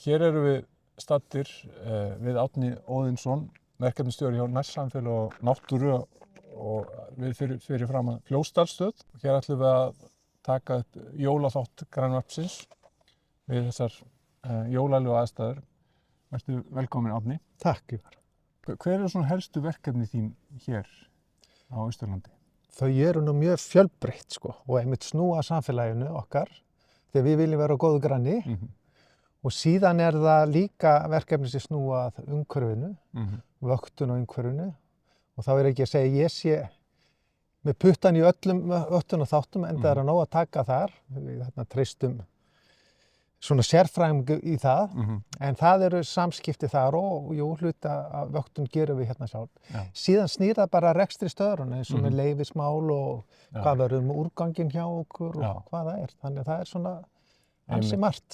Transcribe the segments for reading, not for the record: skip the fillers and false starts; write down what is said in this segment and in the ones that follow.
Hér erum við staddir við Árni Óðinsson, verkefnisstjóri hjá Nærsamfélag og náttúru og við fyrir framan Fljótsdalsstöð. Hér ætlum við að taka upp jólaþátt Grænvarpsins við þessar jólalegu aðstæður. Vertu velkomin Árni. Takk, Ívar. Hver eru svona helstu verkefni þín hér á Austurlandi? Þau eru nú mjög fjölbreytt og einmitt snúa samfélaginu okkar þegar við viljum vera góðu granni. Og síðan er það líka verkefni sem snúa að umhverfinu, vöktun á umhverfinu. Og þá er ekki að segja ég sé með puttan í öllum vöktun og þáttum, en það er að nóg að taka þar. Við treystum svona sérfræðingu í það, en það eru samskipti þar og hluta af vöktun gerum við hérna sjálf. Já. Síðan snýr það bara rekstri stöðruna eins og með leyfismál og hvað verður með úrganginn hjá okkur og hvað það er. Þannig að það er svona ansi margt.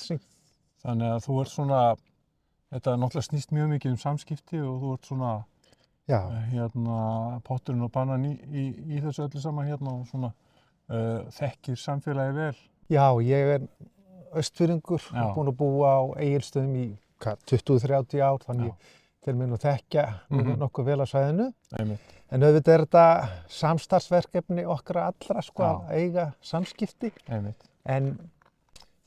Þannig að þú ert svona, þetta náttúrulega snýst mjög mikið samskipti og þú ert svona potturinn og pannan í þessu öllu saman hérna og svona þekkir samfélagi vel. Já, ég er Austfirðingur og búinn að búa á Egilsstöðum í 20-30 ár, þannig þeir munu þekkja nokkuð vel á svæðinu. En auðvitað er þetta samstarfsverkefni okkar allra að eiga samskipti. En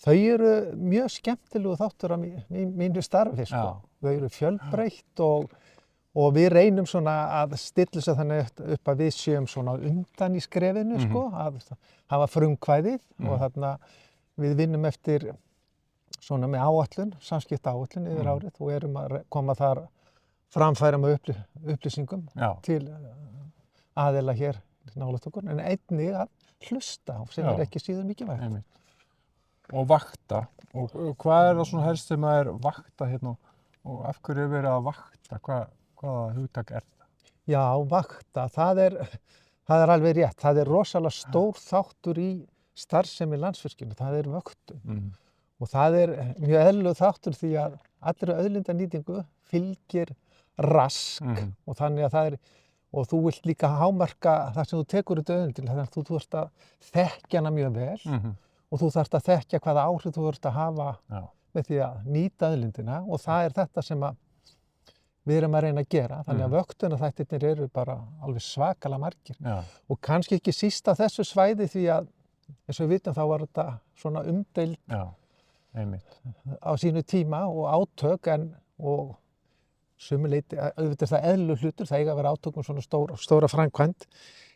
þau eru mjög skemmtilegu þáttur á mínu starfi. Þau eru fjölbreytt og við reynum svona að stilla sig þannig upp að við séum svona undan í skrefinu, að hafa frumkvæðið og þarna við vinnum eftir svona með áætlun, samskiptaáætlun yfir árið og erum að koma þar framfæra með upplýsingum til aðila hér nálægt okkur, en einnig að hlusta sem er ekki síður mikilvægt. Og vakta. Og hvað er það svona helst sem að vakta hérna og af hverju er verið að vakta? Hvaða hugtak er það? Já, vakta, það er alveg rétt. Það er rosalega stór þáttur í starfsemi Landsvirkjunar, það er vöktun. Og það er mjög eðlilegur þáttur því að allri auðlindanýtingu fylgir rask og þannig að það er, og þú vilt líka hámarka það sem þú tekur út auðlindina, þannig að þú þarft að þekkja hana mjög vel og þú þarft að þekkja hvaða áhrif þú þarft að hafa með því að nýta auðlindina og það er þetta sem að við erum að reyna að gera, þannig að vöktunarþættirnir eru bara alveg svakalega margir og kannski ekki síst á þessu svæði því að eins og við vitum þá var þetta svona umdeild á sínu tíma og átök og sumuleyti, auðvitað er það eðlilegur hlutur, það eiga að vera átök svona stóra framkvæmd,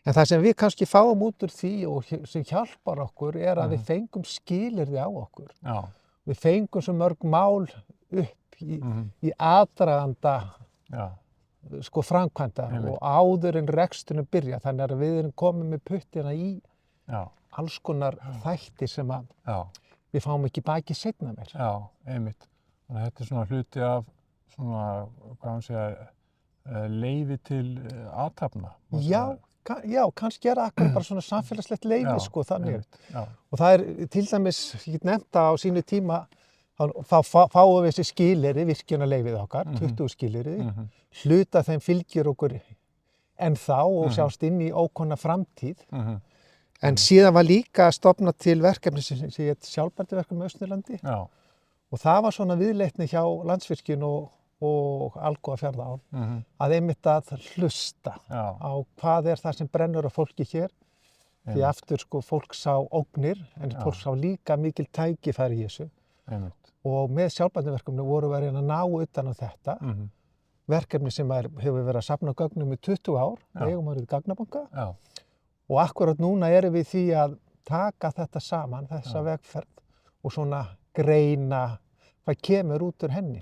en það sem við kannski fáum út úr því og sem hjálpar okkur er að við fengum skilyrði á okkur. Við fengum svo mörg mál upp í aðdraganda framkvæmda og áður en reksturinn byrja, þannig að við erum komið með puttina í alls konar þætti sem að við fáum ekki baki seinna meir. Já, einmitt. Þannig að þetta er svona hluti af svona, hvað maður segja, leyfi til athafna. Já, kannski er akkur bara svona samfélagslegt leyfi þannig. Og það er til dæmis, ég get nefnt það á sínu tíma, þá fáum við þessi skilyrði, virkjunarleyfið okkar, 20 skilyrði, hluta þeim fylgir okkur ennþá og sjást inn í ókomna framtíð. En síðan var líka stofnað til verkefni sem heit sjálfbærniverkefni Austurlandi og það var svona viðleitni hjá Landsvirkjun og Alcoa-Fjarðaál að einmitt að hlusta á hvað er það sem brennur á fólki hér því aftur fólk sá ógnir en fólk sá líka mikil tækifæri í þessu og með sjálfbærniverkefni vorum við að reyna að ná utan á þetta verkefni sem hefur verið að safna gögnum í 20 ár, eigum árið gagnabanka og akkurat núna erum við því að taka þetta saman, þessa vegferð og svona greina hvað kemur út úr henni.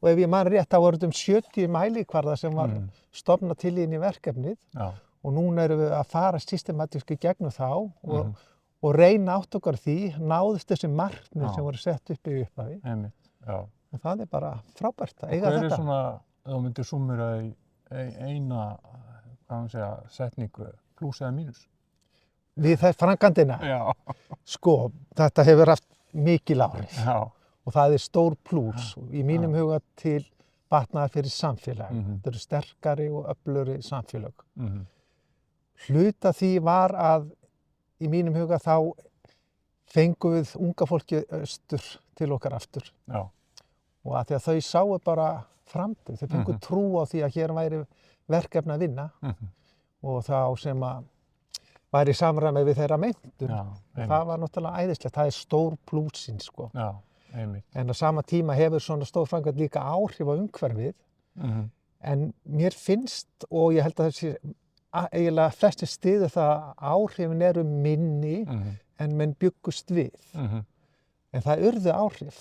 Og ef ég man rétt, þá voru 70 mælikvarða sem var stofnað til inn í verkefnið og núna erum við að fara systematískt í gegnum þá og reyna átt okkar því, náðust þessi markmið sem voru sett upp í upphafi. Og það er bara frábært að eiga þetta. Hver er svona, ef þú myndir súmmera í eina, hvað maður segja, setningu, plús eða mínus? Við framkvæmdina? Þetta hefur haft mikil áhrif og það er stór plús í mínum huga til batnaðar fyrir samfélag. Þetta eru sterkari og öflugri samfélag. Hluta því var að í mínum huga þá fengum við unga fólki austur til okkar aftur. og að því að þau sáu bara framtíð, þau fengu trú á því að hér væri verkefni að vinna og þá sem að væri í samræmi við þeirra menntun. Það var náttúrulega æðislegt, það er stór plúsinn sko. Já, einmitt. En á sama tíma hefur svona stór framkvæmd líka áhrif á umhverfið, en mér finnst, og ég held að þessi eiginlega flestir styður það að áhrifin eru minni en menn byggust við. En það urðu áhrif,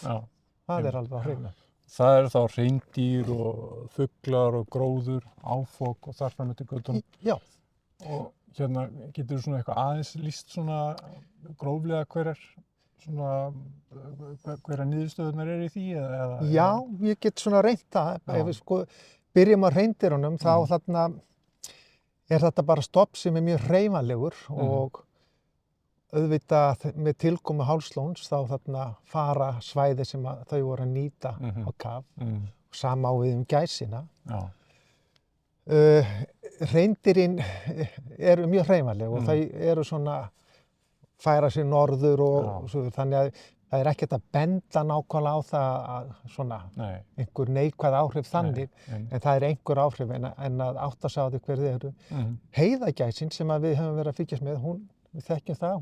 það er alveg á hreinu. Það eru þá hreindýr og fuglar og gróður, áfok og þar fram eftir göttunum. Já. Og hérna getur svona eitthvað aðeins lýst svona gróflega hverjar niðurstöðurnar eru í því eða? Já, ég get svona reynt það. Ef við sko byrjum á hreindýrunum þá þarna er þetta bara stopp sem er mjög hreyfanlegur og auðvitað með tilkomu Hálslóns þá þarna fara svæði sem að þau voru að nýta á kaf og sama á við gæsina. Hreindýrin eru mjög hreyfanleg og þau eru svona færa sér norður og svo, þannig að það er ekkert að benda nákvæmlega á það að svona einhver neikvæð áhrif þannig, en það er einhver áhrif en að átta sig á því hver þið eru. Heiðagæsin sem að við höfum verið að fylgjast með, við þekkjum það,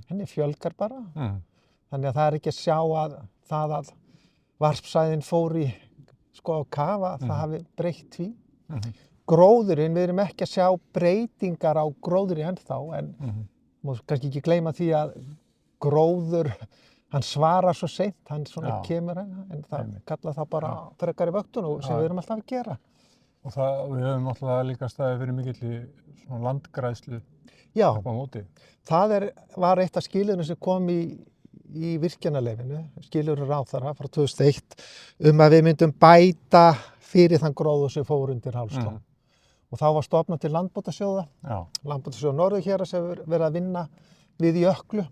henni fjölgar bara. Þannig að það er ekki að sjá að það að varpsvæðin fór í sko á kafa, það hafi breytt því. Gróðurinn, við erum ekki að sjá breytingar á gróðri ennþá, en má kannski ekki gleyma því að gróður, hann svarar svo seint, hann svona kemur en það kallar það bara frekari vöktun og sem við erum alltaf að gera. Og við höfum alltaf líka staðið fyrir mikilli svona landgræðslu upp á móti. Það var eitt af skilyrðum sem kom í virkjanaleyfinu, skilyrður ráðherra frá 2001 að við myndum bæta fyrir þann gróður sem fór undir Hálslón. Og þá var stofnað til Landbótasjóða, Landbótasjóða Norðurhéraðs sem hefur verið að vinna við Jöklu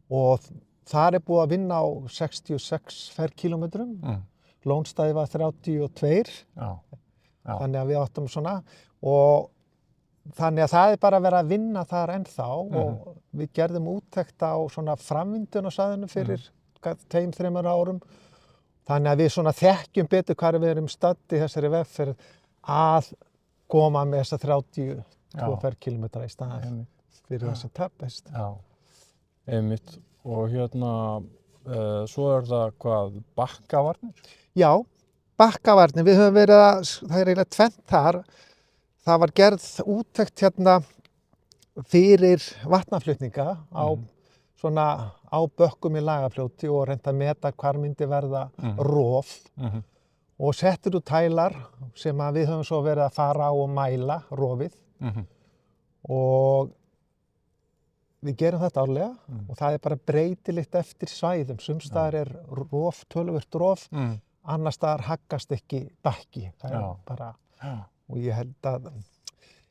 og þar búið að vinna á 66 ferkílómetrum, Lónstæði var 32, þannig að við áttum svona og þannig að það bara verið að vinna þar ennþá og við gerðum úttekt á svona framvindun á svæðinu fyrir 2-3 árum, þannig að við svona þekkjum betur hvar við erum stödd í þessari vegferð að koma með þessa 32 ferkílómetra í staðinn fyrir það sem tapast. Já, einmitt. Og hérna, svo það hvað, bakkavarnir? Já, bakkavarnir. Við höfum verið að, það er eiginlega tvennt þar. Það var gerð úttekt hérna fyrir vatnaflutninga á bökkum í Lagarfljóti og reynt að meta hvar myndi verða rof og settur út tælar sem að við höfum svo verið að fara á og mæla rofið og við gerum þetta árlega og það er bara breytilegt eftir svæðum. Sums staðar rof, töluvert rof, annars staðar haggast ekki bakki. Það er bara, og ég held að,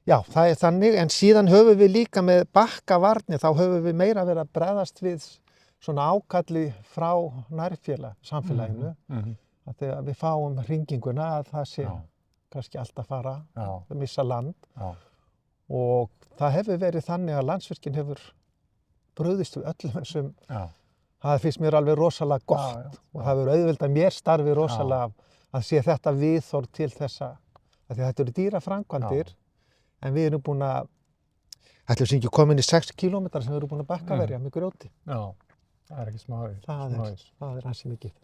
já, það er þannig, en síðan höfum við líka með bakkavarnir, þá höfum við meira verið að bregðast við svona ákalli frá nærsamfélaginu, að við fáum hringinguna að það sé kannski alltaf fara að missa land og það hefur verið þannig að Landsvirkjun hefur brugðist við öllum þessum, það finnst mér alveg rosalega gott og það hefur auðveldað mér starfi rosalega að sé þetta viðhorf til þessa, að því þetta eru dýraframkvæmdir en við erum búin að, ætlum við ekki komin í 6 kílómetrar sem við erum búin að bakkaverja með grjóti. Já, það er ekki smáður. Það er ansi mikið.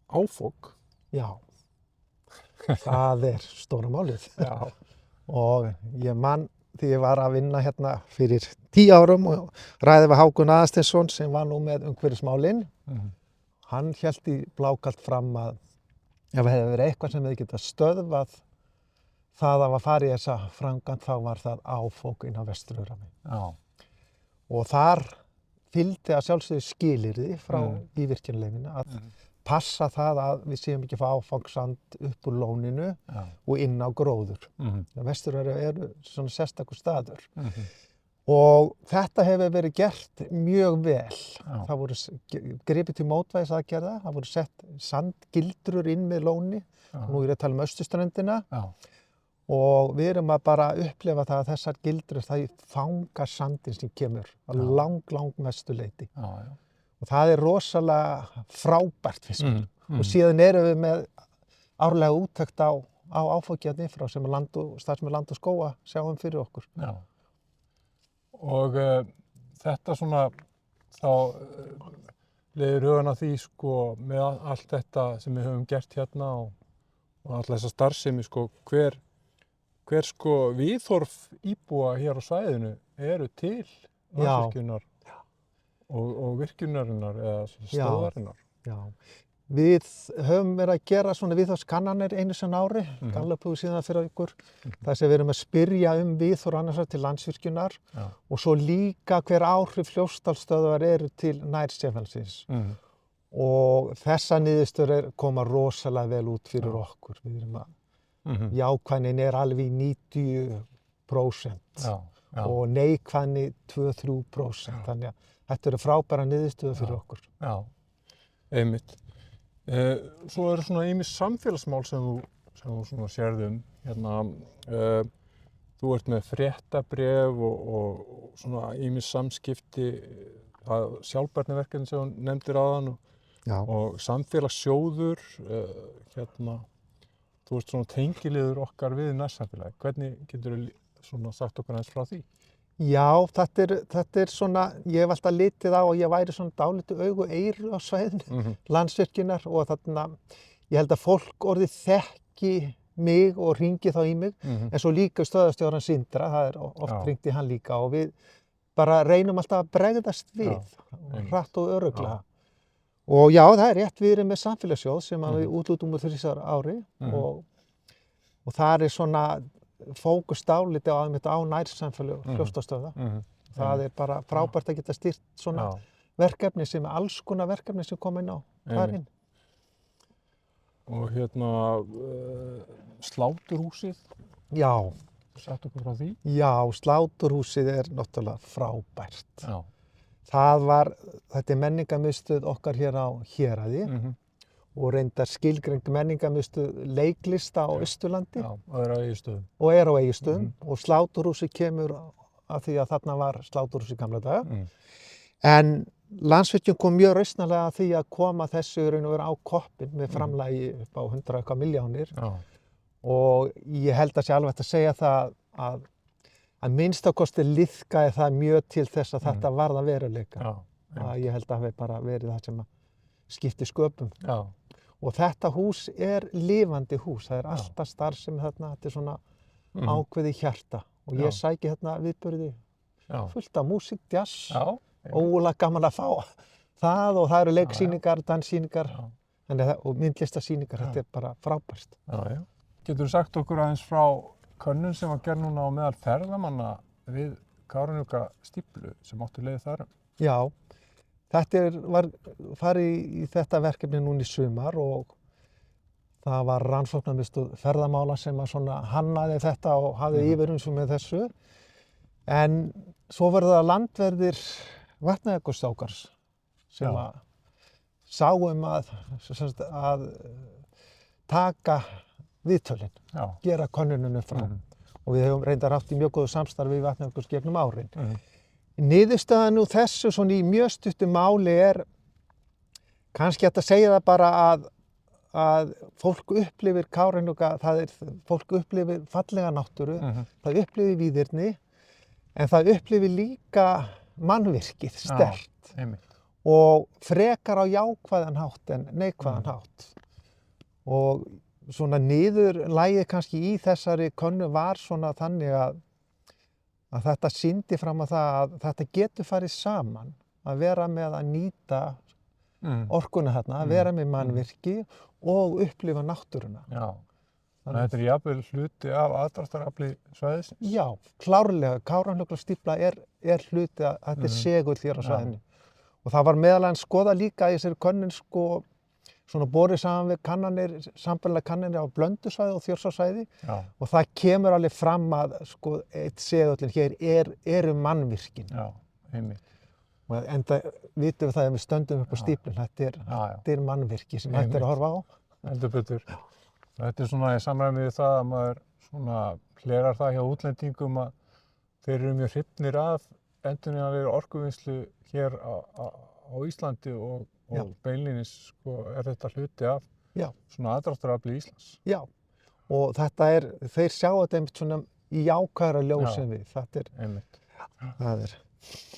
Áfok? Já, það er stóra málið. Og ég man því ég var að vinna hérna fyrir 10 árum og ræði við Hákon Aðalsteinsson sem var nú með umhverfismálin. Hann hélt í blákalt fram að ef það hefði verið eitthvað sem við geta stöðvað það að fara í þessa framkvæmd þá var það Áfok inn á Vesturöræfi. Og þar fylgdi að sjálfsögðu skilyrði frá ívirkjanaleyfinu að passa það að við séum ekki að fá áfangssand upp úr lóninu og inn á gróður. Vesturöræfi eru svona sérstakur staður. Og þetta hefur verið gert mjög vel. Það voru gripið til mótvægisaðgerða, það voru sett sandgildrur inn með lóni, nú er ég að tala austurströndina, og við erum að bara upplifa það að þessar gildrur, það fanga sandinn sem kemur að lang mestu leyti. Og það er rosalega frábært finnst mér. Og síðan erum við með árlega úttekt á áfokjarni frá sem starfsmenn Land og skóga sjáum fyrir okkur. Já. Og þetta svona, þá leiðir hugan að því sko með allt þetta sem við höfum gert hérna og alla þessa starfsemi sko, hver sko viðhorf íbúa hér á svæðinu eru til Landsvirkjunar og virkjunarinnar eða stöðvarinnar. Já. Við höfum verið að gera svona viðhorfskannanir einu sinni á ári, Gallup síðan fyrir ykkur, þar sem við erum að spyrja viðhorf annars vegar til Landsvirkjunar og svo líka hver áhrif Fljótsdalsstöðvar eru til nærsamfélagsins. Og þessa niðurstöður koma rosalega vel út fyrir okkur. Við erum að jákvæðnin er alveg í 90% og neikvæðni 2-3%. Þannig að þetta eru frábæra niðurstöður fyrir okkur. Já, einmitt. Svo eru svona ýmis samfélagsmál sem þú svona sérð hérna, þú ert með fréttabréf og svona ýmis samskipti, sjálfbærniverkefni sem þú nefndir áðan og samfélagssjóður, hérna, þú ert svona tengiliður okkar við nærsamfélagi. Hvernig geturðu svona sagt okkur aðeins frá því? Já, þetta er svona, ég hef alltaf litið á að ég væri svona dálítið augu eyru á svæðinu, Landsvirkjunar og þarna, ég held að fólk orðið þekki mig og hringi þá í mig, en svo líka stöðvarstjórann Sindra, það er oft hringt í hann líka og við bara reynum alltaf að bregðast við, hratt og örugglega. Og já, það er rétt, við erum með samfélagssjóð sem við útlutum úr 3 ári og það er svona fókus dálítið á nærsamfélög Fljótsdalsstöðva. Það er bara frábært að geta stýrt svona verkefni sem alls konar verkefni sem koma inn á þar inn. Og hérna sláturhúsið? Já. Sagt okkur frá því? Já, sláturhúsið er náttúrulega frábært. Já. Þetta er menningarmiðstöð okkar hér á Héraði og reyndar skilgreind menningarmiðstöð leiklista á Austurlandi. Já, og er á Egilsstöðum. Og er á Egilsstöðum og sláturhúsið kemur af því að þarna var sláturhús í gamla daga. En Landsvirkjun kom mjög rausnarlega að því að koma þessu raun og vera á koppinn með framlagi upp á 100 eitthvað milljónir. Og ég held að sé alveg hægt að segja það að minnstakosti liðkaði það mjög til þess að þetta varð að veruleika. Ég held að hafi bara verið það sem að skipti sköpum. Og þetta hús er lifandi hús, það er alltaf starfsemi þarna, þetta er svona ákveðið hjarta og ég sæki þarna viðburði fullt af músík, jazz, ógulega gaman að fá það og það eru leiksýningar, danssýningar og myndlistasýningar, þetta er bara frábært. Geturðu sagt okkur aðeins frá könnun sem var gerð núna á meðal ferðamanna við Kárahnjúkastíflu sem áttu leið þar? Já. Þetta var farið í þetta verkefni núna í sumar og það var rannsóknarmiðstöð ferðamála sem að svona hannaði þetta og hafði yfirumsjón með þessu. En svo var það landverðir Vatnajökulsþjóðgarðs sem að sáum að taka viðtölin, gera könnunum frá. Og við höfum reyndar haft í mjög góðu samstarfi við Vatnajökuls gegnum árin. Niðurstaðan úr þessu svona í mjög stuttu máli er kannski hægt að segja það bara að fólk upplifir Kárahnjúka, fólk upplifir fallega náttúru, það upplifir víðerni, en það upplifir líka mannvirkið sterkt og frekar á jákvæðan hátt en neikvæðan hátt. Og svona niðurlagið kannski í þessari könnu var svona þannig að þetta sýndi fram á það að þetta getur farið saman að vera með að nýta orkuna þarna, að vera með mannvirki og upplifa náttúruna. Já, þannig að þetta er jafnvel hluti af aðdráttarafli svæðisins? Já, klárlega. Kárahnjúkastífla er hluti að þetta er segull hér á svæðinu. Og það var meðal annars skoðað líka í þessari könnun svona borið saman við kannanir, sambærilega kannanir á Blöndusvæði og Þjórsársvæði og það kemur alveg fram að eitt segullin hér eru mannvirkin. Já, einmitt. Enda vitum við það að við stöndum upp á stíflun, þetta er mannvirki sem hægt er að horfa á. Heldur betur. Þetta er svona í samræmi við það að maður svona hlerar það hjá útlendingum að þeir eru mjög hrifnir af endurnýjanlegri orkuvinnslu hér á á Íslandi og Já. beinlínis sko, þetta hluti af Já. svona aðdráttarafli Íslands. Já, og þeir sjá þetta einmitt svona í jákvæðara ljós en við. Einmitt. Það er.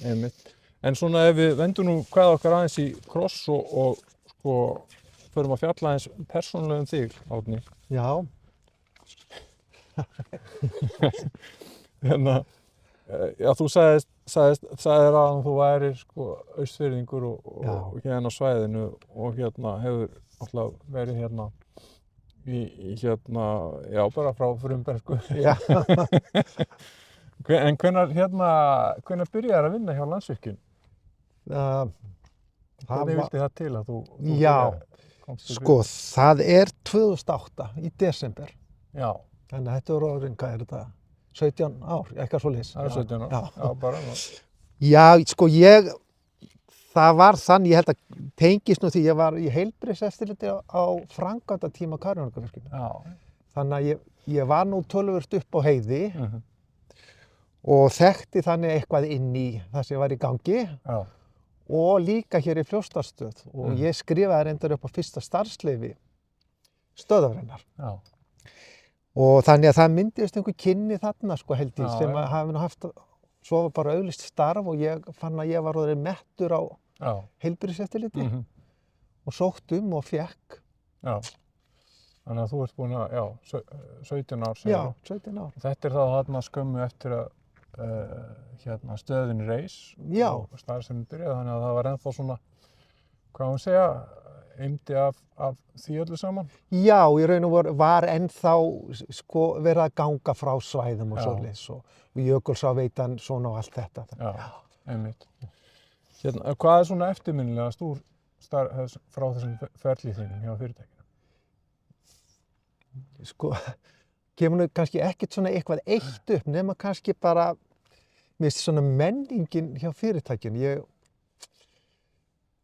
Einmitt. En svona ef við vendum nú hvað okkar aðeins í kross og sko förum að fjalla aðeins persónulega um þig, Árni. Já. Hérna, já, þú sagðir að þú værir sko Austfirðingur og hérna á svæðinu og hérna hefur alltaf verið hérna í hérna, já, bara frá Frumbergsku. Já. En hvenær byrjaðir að vinna hjá Landsvirkjun? Hvernig vildi það til að þú Já, komst til sko, það er 2008 í desember. Já. Þannig að þetta voru orðin, hvað er þetta? 17 ár, eitthvað svoleiðis. Það er 17 ár. Já, bara. Já, sko, það var þannig, ég held að tengist nú því ég var í heilbrigðiseftirliti á framkvæmdatíma Kárahnjúkavirkjunar. Já. Þannig að ég var nú töluvert upp á heiði og þekkti þannig eitthvað inn í það sem var í gangi. Já. Og líka hér í Fljótsdalsstöð og ég skrifaði reyndar upp á fyrsta starfsleyfi stöðvarinnar. Já. Og þannig að það myndiðist einhver kynni þarna sko held ég sem að hafi nú haft svo var bara auglýst starf og ég fann að ég var orðinn mettur á heilbrigðiseftirliti og sótt og fékk. Já. Þannig að þú ert búin að, 17 ár segir. Já, 17 ár. Þetta er þá þarna skömmu eftir að stöðin reis og starfsemin byrjaði, þannig að það var ennþá svona, hvað maður segja, eymdi af því öllu saman? Já, í raun og veru var ennþá sko verið að ganga frá svæðum og svoleiðis og Jökulsáveitan svona og allt þetta. Já, einmitt. Hvað er svona eftirminnilegast úr frá þessum ferli þínum hjá fyrirtækinu? Sko, kemur nú kannski ekkert svona eitthvað eitt upp nema kannski bara mér finnst svona menningin hjá fyrirtækinu.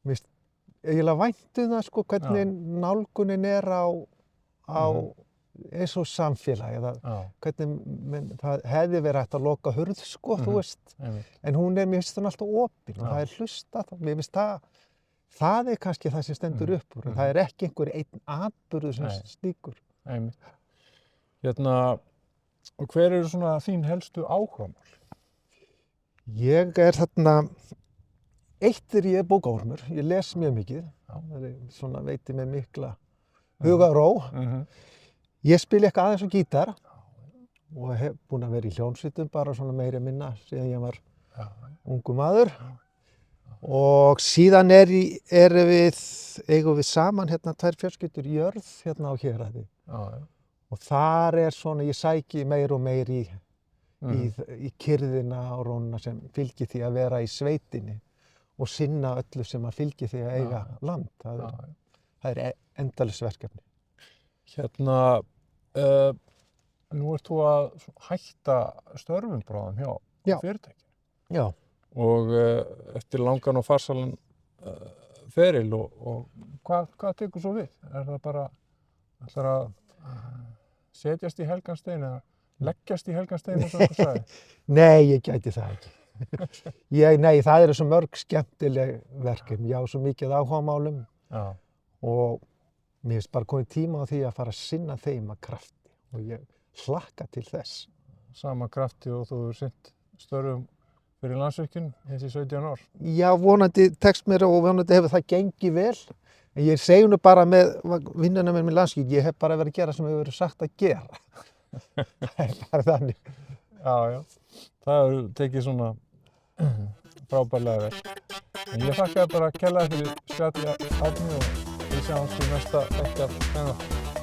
Mér finnst eiginlega vænt það sko hvernig nálgunin er á eins og samfélagi eða hvernig það hefði verið hægt að loka hurð sko, þú veist. En mér finnst hún alltaf opin og það er hlustað. Mér finnst það er kannski það sem stendur upp úr. Það er ekki einhver einn atburður sem slíkur. Einmitt. Og hver eru svona þín helstu áhugamál? Ég er þarna, eitt ég er bókaormur, ég les mjög mikið, það svona veitir mér mikla hugarró. Ég spil eitthvað aðeins á gítar og hef búin að vera í hljómsveitum bara svona meira minna síðan ég var ungur maður. Og síðan eigum við saman hérna 2 fjölskyldur í jörð hérna á Héraði. Og þar er svona, ég sæki meir og meir í kyrrðina og rónuna sem fylgir því að vera í sveitinni og sinna öllu sem að fylgir því að eiga land. Það er endalaust verkefni. Nú ert þú að hætta störfum bráðum hjá fyrirtækinu. Já. Og eftir langan og farsalan feril og hvað tekur svo við? Er það bara ætlar að setjast í helgan stein eða leggjast í helgan stein eins og þú sagði? Nei, ég gæti það ekki. Nei, það eru svo mörg skemmtileg verkefni. Ég á svo mikið áhugamálum og mér finnst bara komið tíma á því að fara að sinna þeim að krafti og ég hlakka til þess. Sama krafti og þú hefur sinnt störfum fyrir Landsvirkjun þessi 17 ár? Já, vonandi tekst mér og vonandi hefur það gengið vel. En ég segi nú bara með vinnuna með Landsvirkjun, ég hef bara verið að gera sem hefur verið sagt að gera. Það er bara þannig. Já. Það hefur tekið svona frábærlega vel. En ég þakka bara kærlega fyrir spjallið, Árni, og við sjáumst í næsta þætti af